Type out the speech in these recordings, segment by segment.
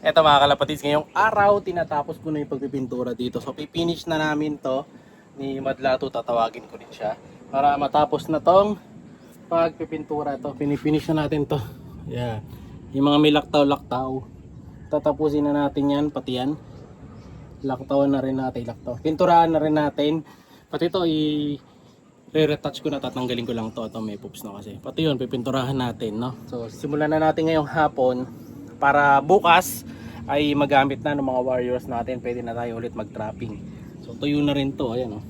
Eto mga kalapatids, ngayong araw tinatapos ko na yung pagpipintura dito. So pipinish na namin to ni Madlato, tatawagin ko rin siya para matapos na tong pagpipintura to. Pinipinish na natin to. Yeah. Yung mga may laktaw-laktaw, tatapusin na natin yan, pati yan. Laktawan na rin natin, laktaw. Pinturahan na rin natin. Pati ito i-retouch ko na, tatanggalin ko lang to. Ito may poops na kasi. Pati yun, pipinturahan natin, no? So simulan na natin ngayong hapon para bukas ay magamit na ng mga warriors natin. Pwede na tayo ulit mag-trapping. So tuyo na rin to, ayan, oh.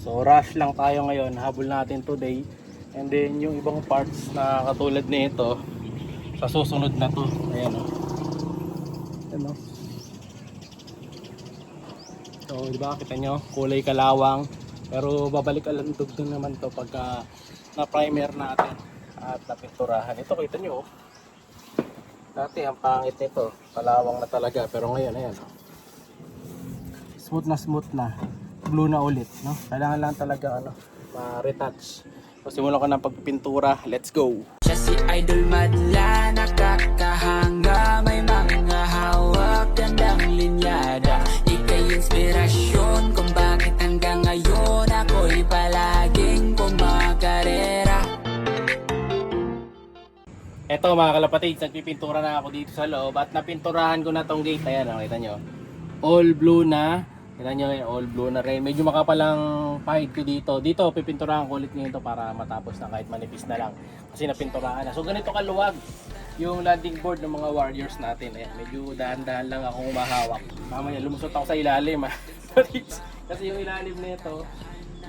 So rush lang tayo ngayon, habol natin today. And then yung ibang parts na katulad nito sa susunod na to, ayan, oh. Ayan, oh. So diba, kita nyo, kulay kalawang, pero babalik alandog din naman to pagka na primer natin at napinturahan. Ito kita nyo, oh. Dati ang pangit nito, kalawang na talaga, pero ngayon ayan, smooth na, blue na ulit, no? Kailangan lang talaga ma-retouch. So simulan ko ng pagpipintura, let's go. Siya si Idol Madla, nakakahanga, may mga hawak, gandang linyada. Ika'y inspirasyon kung bakit hanggang ngayon ako'y palaging kumakarera. Eto mga kalapatids, nagpipintura na ako dito sa loob at napinturahan ko na tong gate. Ayan, nakita nyo, all blue na. Kita nyo, all blue na rin. Medyo makapalang pahid ko dito. Dito pipinturahan ko ulit ngayon to para matapos na kahit manipis na lang, kasi napinturahan na. So ganito kaluwag yung landing board ng mga warriors natin. Ayan, medyo dahan-dahan lang akong mahawak. Mamaya lumusot ako sa ilalim, ha. Kasi yung ilalim nito,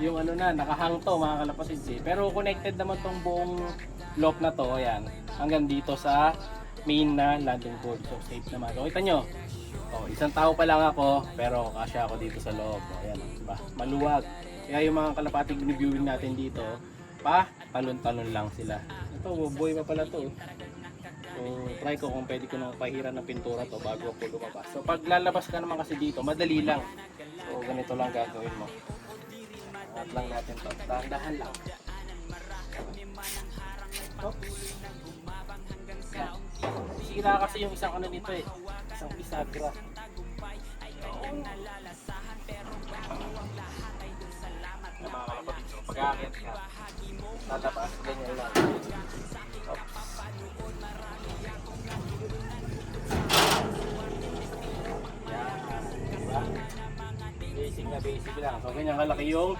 yung nakahang to mga kalapatids, eh. Pero connected naman tong buong lock na to, ayan, hanggang dito sa main na landing board. So safe naman. So kita nyo, isang tao pa lang ako, pero kasya ako dito sa loob. Ayan, diba? Maluwag. Kaya yung mga kalapating biniviewing natin dito, talon-talon lang sila. Ito, boy pa pala to. So try ko kung pwede ko nang pahiran ng pintura to bago ako lumabas. So pag lalabas ka naman kasi dito, madali lang. So ganito lang gagawin mo. At lang natin to, dahan-dahan lang. Sira kasi yung isang nito, eh. Isang bisagra. Mga kalapatids, pag-aakit ka, tatapas, ganyan lang. Oops. Yan, diba? Basic lang. So ganyan kalaki yung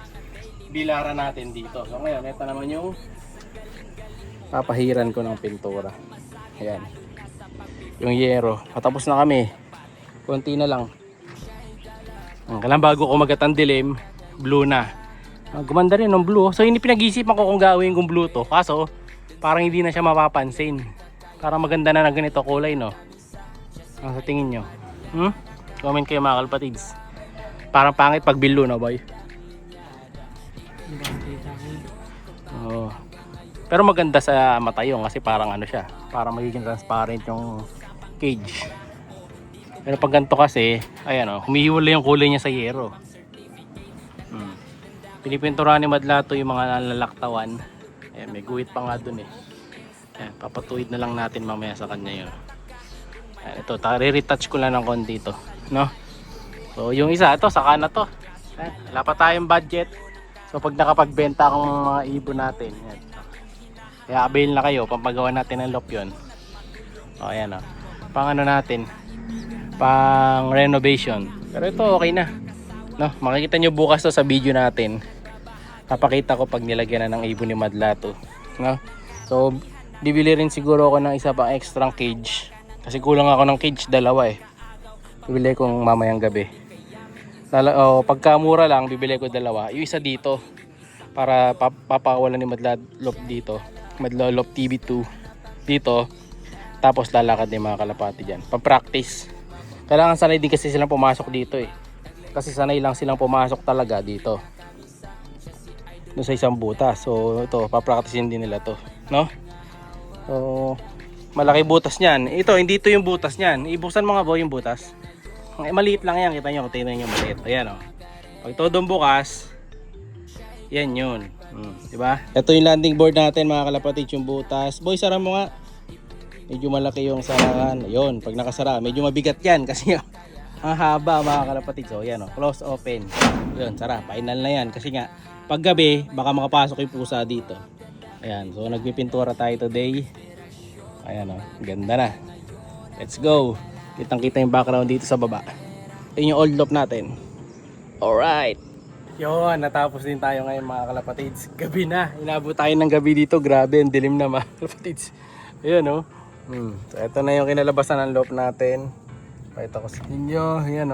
bilaran natin dito. So ngayon, ito naman yung papahiran ko ng pintura. Ayan, yung yero. Patapos na kami, konti na lang. Kailan bago ko magatang dilim, blue na. Gumanda rin ng blue. So hindi pinag-isipan ko kung gawin kong blue to, kaso parang hindi na siya mapapansin. Parang maganda na ganito kulay, no? Ang sa tingin nyo? Comment kayo mga kalapatids. Parang pangit pag blue, no boy? Oo. Pero maganda sa mata yung, kasi parang siya, parang magiging transparent yung cage. Pero pag ganito kasi, ayan, humihiwalay yung kulay niya sa yero. Pinipinturahan ni Madlato yung mga nalalaktawan. Ayan, may guhit pa nga dun, eh. Ayan, papatuwid na lang natin mamaya sa kanya yun. Ayan, ito, retouch ko lang ng konti ito, no? So yung isa, ito, saka na to. Ayan, wala pa tayong budget. So pag nakapagbenta akong mga ibon natin, ayan, kaya avail na kayo, pampagawa natin ng loop yun. O ayan, pang natin, pang renovation. Pero ito okay na, no? Makikita nyo bukas to sa video natin. Papakita ko pag nilagyan na ng ibon ni Madlato, no? So bibili rin siguro ako ng isa pang extra cage, kasi kulang ako ng cage, dalawa, eh. Bibili kong mamayang gabi. Pagka mura lang, bibili ko dalawa. Yung isa dito para papakawalan ni Madlop dito, Madlop TV2 dito. Tapos lalakad ni mga kalapati dyan, pa-practice. Kailangan sanay din kasi silang pumasok dito, eh. Kasi sanay lang silang pumasok talaga dito, doon sa isang butas. So ito, pa-practicein din nila to, no? So malaki butas niyan. Ito, hindi ito yung butas niyan. Ibuksan mo nga boy yung butas. Maliit lang yan, kita nyo, tingnan nyo maliit. Ayan, pag todo bukas, yan yun. Diba? Ito yung landing board natin mga kalapatid, yung butas. Boy, sara mo nga. medyo malaki yung sarahan. Ayun, pag nakasara, medyo mabigat yan kasi ang haba mga kalapatid. So yan, close open. Ayun, sara, final na yan kasi nga pag gabi baka makapasok yung pusa dito. Ayan, so nagpipintura tayo today. Ayan, ganda na. Let's go. Kitang kita yung background dito sa baba. Ayun yung old loft natin. Alright. Yun, natapos din tayo ngayon mga kalapatids. Gabi na. Inabot tayo ng gabi dito. Grabe, ang dilim na mga kalapatids. Ayun, So, ito na yung kinalabasan ng loft natin. Pakita ko sa inyo. Ayan,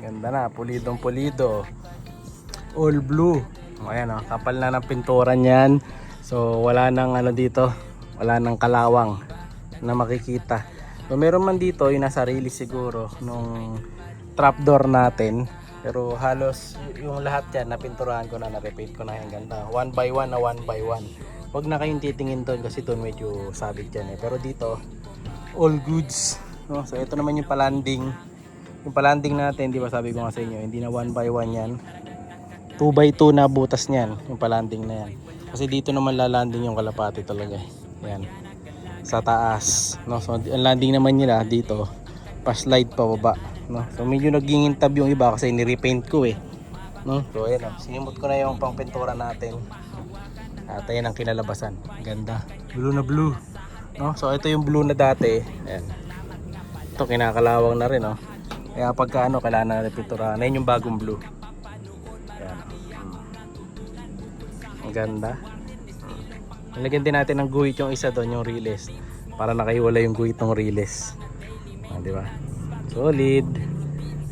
ganda na. Pulidong pulido. All blue. Ayan, kapal na ng pintura niyan. So, wala nang ano dito. Wala nang kalawang na makikita. So, meron man dito yung nasa release siguro nung trapdoor natin. Pero halos yung lahat yan napinturahan ko na, na-repaint ko na yung ganda. 1 by 1 na 1 by 1. Huwag na kayong titingin doon kasi doon medyo sabit yan Pero dito, all goods. So ito naman yung palanding. Yung palanding natin, di ba sabi ko nga sa inyo, hindi na 1 by 1 yan. 2 by 2 na butas niyan, yung palanding na yan. Kasi dito naman lalanding yung kalapati talaga. Yan. Sa taas. So ang landing naman nila dito, pa-slide pa baba. So medyo naggingintab yung iba kasi ni-repaint ko So ayan sinimot ko na yung pangpintura natin. At ayan ang kinalabasan. Ganda. Blue na blue. So ito yung blue na dati. Ayan. Ito kinakalawang na rin Kaya pagka kailangan na pintura. Ayan yung bagong blue. Ayan. Ang ganda. Nilagyan din natin ng guhit yung isa doon, yung riles. Para nakahiwala yung guhit ng riles. Di ba? Solid.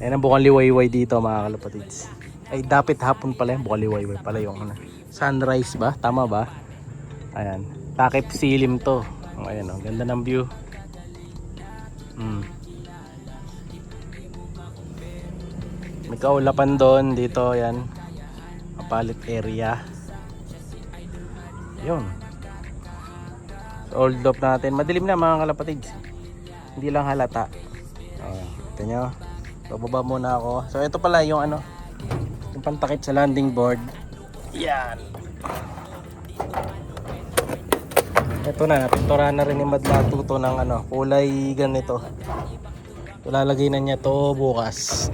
Ayan ang bukang liwayway dito mga kalapatids. Ay dapat hapon pala yung bukang liwayway pala yung sunrise ba? Tama ba? Ayan. Takip silim to. Ayan ganda ng view. May kaulapan doon dito yan. Kapalit area. Yun. So, old loft natin. Madilim na mga kalapatids. Hindi lang halata. Ito nyo. Bababa muna ako. So ito pala yung yung pantakip sa landing board. Yan. Ito na, napinturahan na rin ni Madla Tuto ng kulay ganito. Ilalagay na niya to bukas.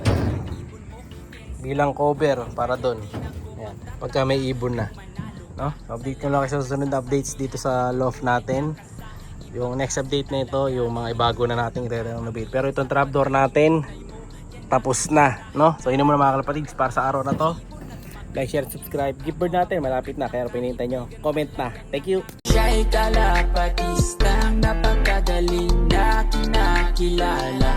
Bilang cover para doon. Yan. Pagka may ibon na. Update nyo lang kayo sa susunod na updates dito sa loft natin. Yung next update na ito, yung mga ibago na nating re-renovate. Pero itong trapdoor natin, tapos na. So yun muna mga kalapatids para sa araw na to. Like, share, subscribe. Giftboard natin, malapit na. Kaya pinintay nyo. Comment na. Thank you. Siya'y kalapatistang napakagaling na kinakilala.